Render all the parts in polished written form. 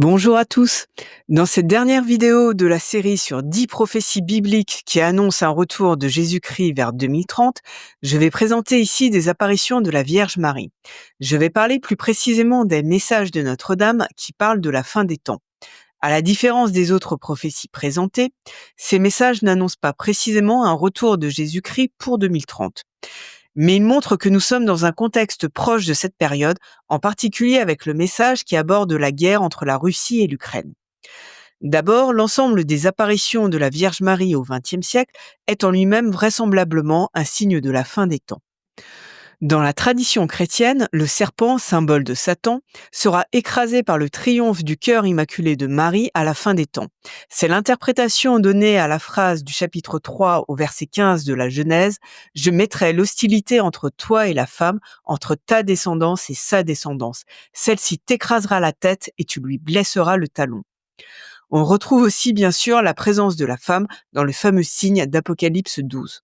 Bonjour à tous. Dans cette dernière vidéo de la série sur 10 prophéties bibliques qui annoncent un retour de Jésus-Christ vers 2030, je vais présenter ici des apparitions de la Vierge Marie. Je vais parler plus précisément des messages de Notre-Dame qui parlent de la fin des temps. À la différence des autres prophéties présentées, ces messages n'annoncent pas précisément un retour de Jésus-Christ pour 2030. Mais ils montrent que nous sommes dans un contexte proche de cette période, en particulier avec le message qui aborde la guerre entre la Russie et l'Ukraine. D'abord, l'ensemble des apparitions de la Vierge Marie au XXe siècle est en lui-même vraisemblablement un signe de la fin des temps. Dans la tradition chrétienne, le serpent, symbole de Satan, sera écrasé par le triomphe du cœur immaculé de Marie à la fin des temps. C'est l'interprétation donnée à la phrase du chapitre 3 au verset 15 de la Genèse: « Je mettrai l'hostilité entre toi et la femme, entre ta descendance et sa descendance. Celle-ci t'écrasera la tête et tu lui blesseras le talon. » On retrouve aussi bien sûr la présence de la femme dans le fameux signe d'Apocalypse 12.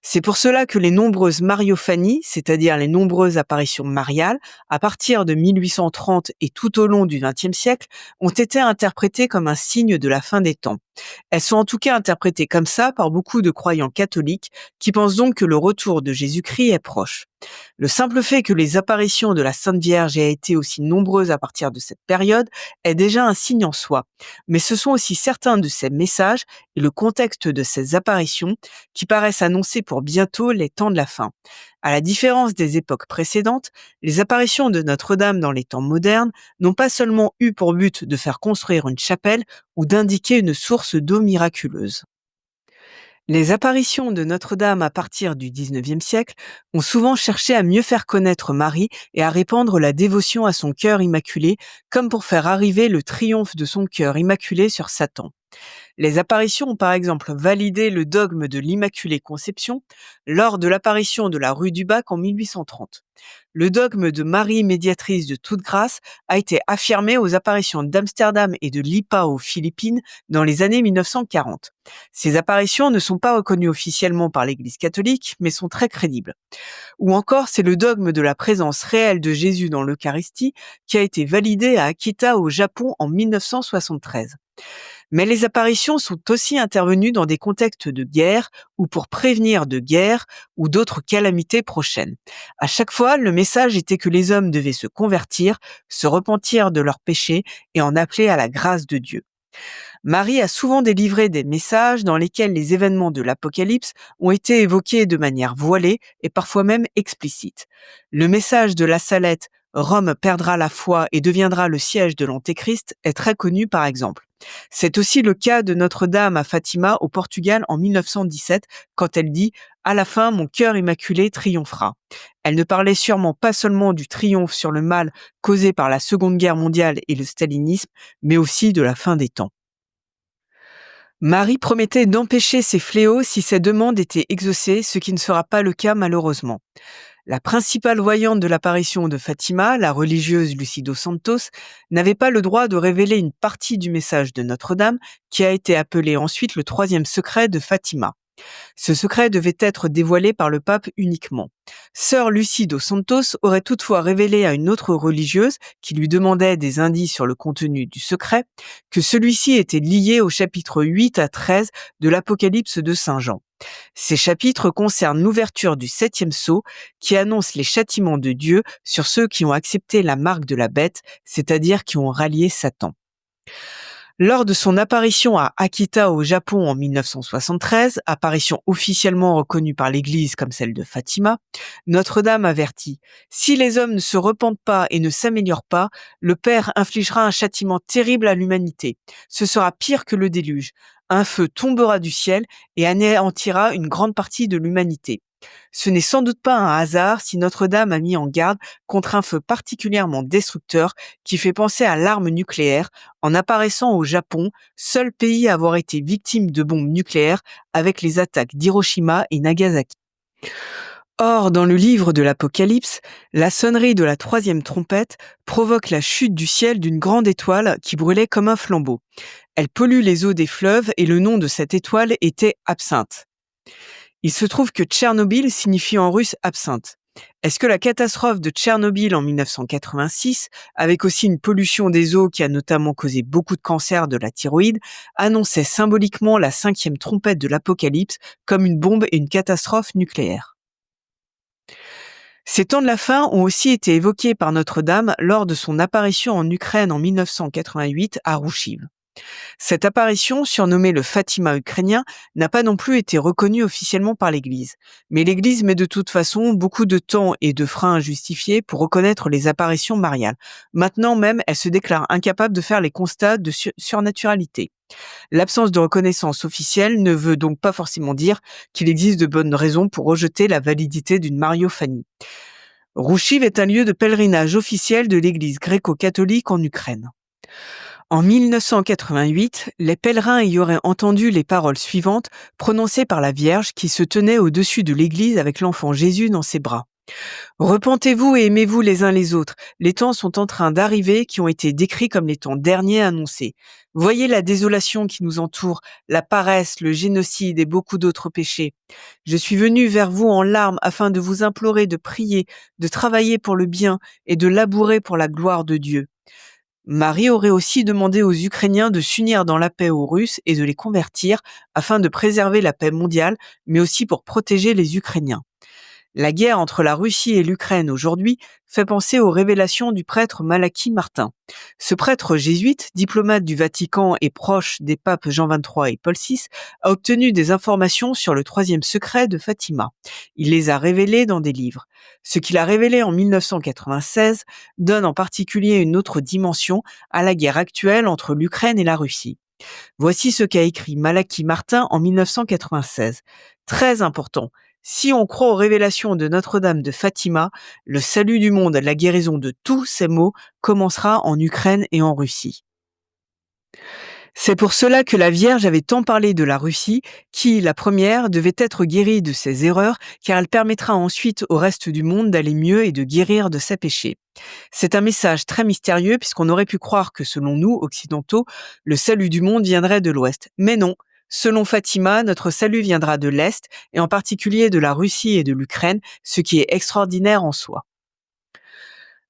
C'est pour cela que les nombreuses mariophanies, c'est-à-dire les nombreuses apparitions mariales, à partir de 1830 et tout au long du XXe siècle, ont été interprétées comme un signe de la fin des temps. Elles sont en tout cas interprétées comme ça par beaucoup de croyants catholiques qui pensent donc que le retour de Jésus-Christ est proche. Le simple fait que les apparitions de la Sainte Vierge aient été aussi nombreuses à partir de cette période est déjà un signe en soi. Mais ce sont aussi certains de ces messages et le contexte de ces apparitions qui paraissent annoncer pour bientôt les temps de la fin. À la différence des époques précédentes, les apparitions de Notre-Dame dans les temps modernes n'ont pas seulement eu pour but de faire construire une chapelle ou d'indiquer une source d'eau miraculeuse. Les apparitions de Notre-Dame à partir du XIXe siècle ont souvent cherché à mieux faire connaître Marie et à répandre la dévotion à son cœur immaculé, comme pour faire arriver le triomphe de son cœur immaculé sur Satan. Les apparitions ont par exemple validé le dogme de l'Immaculée Conception lors de l'apparition de la rue du Bac en 1830. Le dogme de Marie médiatrice de toute grâce a été affirmé aux apparitions d'Amsterdam et de Lipa aux Philippines dans les années 1940. Ces apparitions ne sont pas reconnues officiellement par l'Église catholique, mais sont très crédibles. Ou encore, c'est le dogme de la présence réelle de Jésus dans l'Eucharistie qui a été validé à Akita au Japon en 1973. Mais les apparitions sont aussi intervenues dans des contextes de guerre ou pour prévenir de guerre ou d'autres calamités prochaines. À chaque fois, le message était que les hommes devaient se convertir, se repentir de leurs péchés et en appeler à la grâce de Dieu. Marie a souvent délivré des messages dans lesquels les événements de l'Apocalypse ont été évoqués de manière voilée et parfois même explicite. Le message de la Salette « Rome perdra la foi et deviendra le siège de l'Antéchrist » est très connu par exemple. C'est aussi le cas de Notre-Dame à Fatima au Portugal en 1917 quand elle dit « À la fin, mon cœur immaculé triomphera ». Elle ne parlait sûrement pas seulement du triomphe sur le mal causé par la Seconde Guerre mondiale et le stalinisme, mais aussi de la fin des temps. Marie promettait d'empêcher ces fléaux si ses demandes étaient exaucées, ce qui ne sera pas le cas malheureusement. La principale voyante de l'apparition de Fatima, la religieuse Lucy dos Santos, n'avait pas le droit de révéler une partie du message de Notre-Dame, qui a été appelé ensuite le troisième secret de Fatima. Ce secret devait être dévoilé par le pape uniquement. Sœur Lucie dos Santos aurait toutefois révélé à une autre religieuse, qui lui demandait des indices sur le contenu du secret, que celui-ci était lié au chapitre 8 à 13 de l'Apocalypse de Saint Jean. Ces chapitres concernent l'ouverture du 7e sceau qui annonce les châtiments de Dieu sur ceux qui ont accepté la marque de la bête, c'est-à-dire qui ont rallié Satan. Lors de son apparition à Akita au Japon en 1973, apparition officiellement reconnue par l'Église comme celle de Fatima, Notre-Dame avertit: « Si les hommes ne se repentent pas et ne s'améliorent pas, le Père infligera un châtiment terrible à l'humanité. Ce sera pire que le déluge. Un feu tombera du ciel et anéantira une grande partie de l'humanité. » Ce n'est sans doute pas un hasard si Notre-Dame a mis en garde contre un feu particulièrement destructeur qui fait penser à l'arme nucléaire, en apparaissant au Japon, seul pays à avoir été victime de bombes nucléaires avec les attaques d'Hiroshima et Nagasaki. Or, dans le livre de l'Apocalypse, la sonnerie de la troisième trompette provoque la chute du ciel d'une grande étoile qui brûlait comme un flambeau. Elle pollue les eaux des fleuves et le nom de cette étoile était Absinthe. Il se trouve que Tchernobyl signifie en russe absinthe. Est-ce que la catastrophe de Tchernobyl en 1986, avec aussi une pollution des eaux qui a notamment causé beaucoup de cancers de la thyroïde, annonçait symboliquement la cinquième trompette de l'apocalypse comme une bombe et une catastrophe nucléaire? Ces temps de la fin ont aussi été évoqués par Notre-Dame lors de son apparition en Ukraine en 1988 à Rouchiv. Cette apparition, surnommée le Fatima ukrainien, n'a pas non plus été reconnue officiellement par l'Église. Mais l'Église met de toute façon beaucoup de temps et de freins injustifiés pour reconnaître les apparitions mariales. Maintenant même, elle se déclare incapable de faire les constats de surnaturalité. L'absence de reconnaissance officielle ne veut donc pas forcément dire qu'il existe de bonnes raisons pour rejeter la validité d'une mariophanie. Rouchiv est un lieu de pèlerinage officiel de l'Église gréco-catholique en Ukraine. En 1988, les pèlerins y auraient entendu les paroles suivantes prononcées par la Vierge qui se tenait au-dessus de l'église avec l'enfant Jésus dans ses bras. Repentez-vous et aimez-vous les uns les autres. Les temps sont en train d'arriver qui ont été décrits comme les temps derniers annoncés. Voyez la désolation qui nous entoure, la paresse, le génocide et beaucoup d'autres péchés. Je suis venu vers vous en larmes afin de vous implorer de prier, de travailler pour le bien et de labourer pour la gloire de Dieu. Marie aurait aussi demandé aux Ukrainiens de s'unir dans la paix aux Russes et de les convertir afin de préserver la paix mondiale, mais aussi pour protéger les Ukrainiens. La guerre entre la Russie et l'Ukraine aujourd'hui fait penser aux révélations du prêtre Malachi Martin. Ce prêtre jésuite, diplomate du Vatican et proche des papes Jean XXIII et Paul VI, a obtenu des informations sur le troisième secret de Fatima. Il les a révélées dans des livres. Ce qu'il a révélé en 1996 donne en particulier une autre dimension à la guerre actuelle entre l'Ukraine et la Russie. Voici ce qu'a écrit Malachi Martin en 1996. Très important. Si on croit aux révélations de Notre-Dame de Fatima, le salut du monde, la guérison de tous ces maux commencera en Ukraine et en Russie. C'est pour cela que la Vierge avait tant parlé de la Russie, qui, la première, devait être guérie de ses erreurs, car elle permettra ensuite au reste du monde d'aller mieux et de guérir de ses péchés. C'est un message très mystérieux puisqu'on aurait pu croire que selon nous, occidentaux, le salut du monde viendrait de l'Ouest. Mais non, selon Fatima, notre salut viendra de l'Est, et en particulier de la Russie et de l'Ukraine, ce qui est extraordinaire en soi.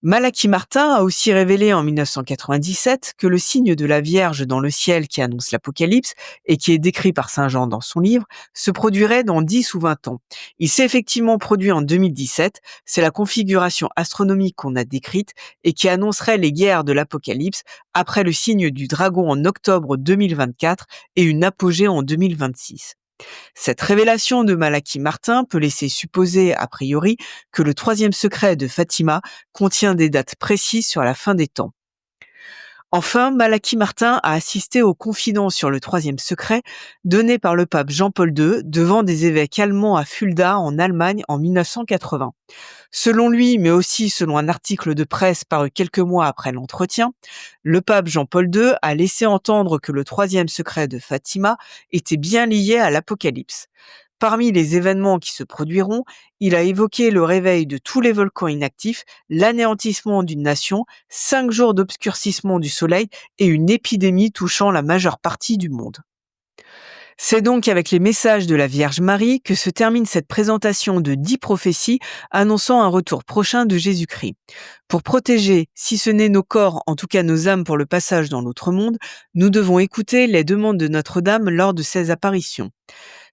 Malachi Martin a aussi révélé en 1997 que le signe de la Vierge dans le ciel qui annonce l'Apocalypse et qui est décrit par Saint Jean dans son livre se produirait dans 10 ou 20 ans. Il s'est effectivement produit en 2017, c'est la configuration astronomique qu'on a décrite et qui annoncerait les guerres de l'Apocalypse après le signe du dragon en octobre 2024 et une apogée en 2026. Cette révélation de Malachi Martin peut laisser supposer, a priori, que le troisième secret de Fatima contient des dates précises sur la fin des temps. Enfin, Malachi Martin a assisté aux confidences sur le troisième secret données par le pape Jean-Paul II devant des évêques allemands à Fulda en Allemagne en 1980. Selon lui, mais aussi selon un article de presse paru quelques mois après l'entretien, le pape Jean-Paul II a laissé entendre que le troisième secret de Fatima était bien lié à l'Apocalypse. Parmi les événements qui se produiront, il a évoqué le réveil de tous les volcans inactifs, l'anéantissement d'une nation, 5 jours d'obscurcissement du soleil et une épidémie touchant la majeure partie du monde. C'est donc avec les messages de la Vierge Marie que se termine cette présentation de 10 prophéties annonçant un retour prochain de Jésus-Christ. Pour protéger, si ce n'est nos corps, en tout cas nos âmes pour le passage dans l'autre monde, nous devons écouter les demandes de Notre-Dame lors de ces apparitions.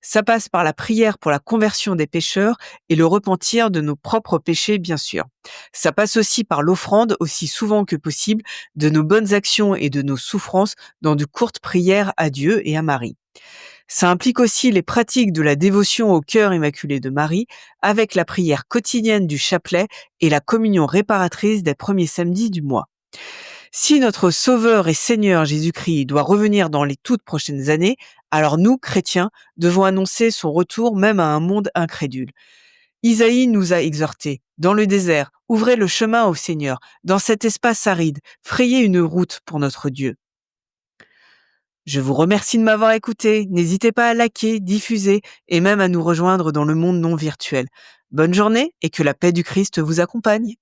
Ça passe par la prière pour la conversion des pécheurs et le repentir de nos propres péchés, bien sûr. Ça passe aussi par l'offrande, aussi souvent que possible, de nos bonnes actions et de nos souffrances dans de courtes prières à Dieu et à Marie. Ça implique aussi les pratiques de la dévotion au cœur immaculé de Marie, avec la prière quotidienne du chapelet et la communion réparatrice des premiers samedis du mois. Si notre Sauveur et Seigneur Jésus-Christ doit revenir dans les toutes prochaines années, alors nous, chrétiens, devons annoncer son retour même à un monde incrédule. Isaïe nous a exhortés, dans le désert, ouvrez le chemin au Seigneur, dans cet espace aride, frayez une route pour notre Dieu. Je vous remercie de m'avoir écouté. N'hésitez pas à liker, diffuser et même à nous rejoindre dans le monde non virtuel. Bonne journée et que la paix du Christ vous accompagne.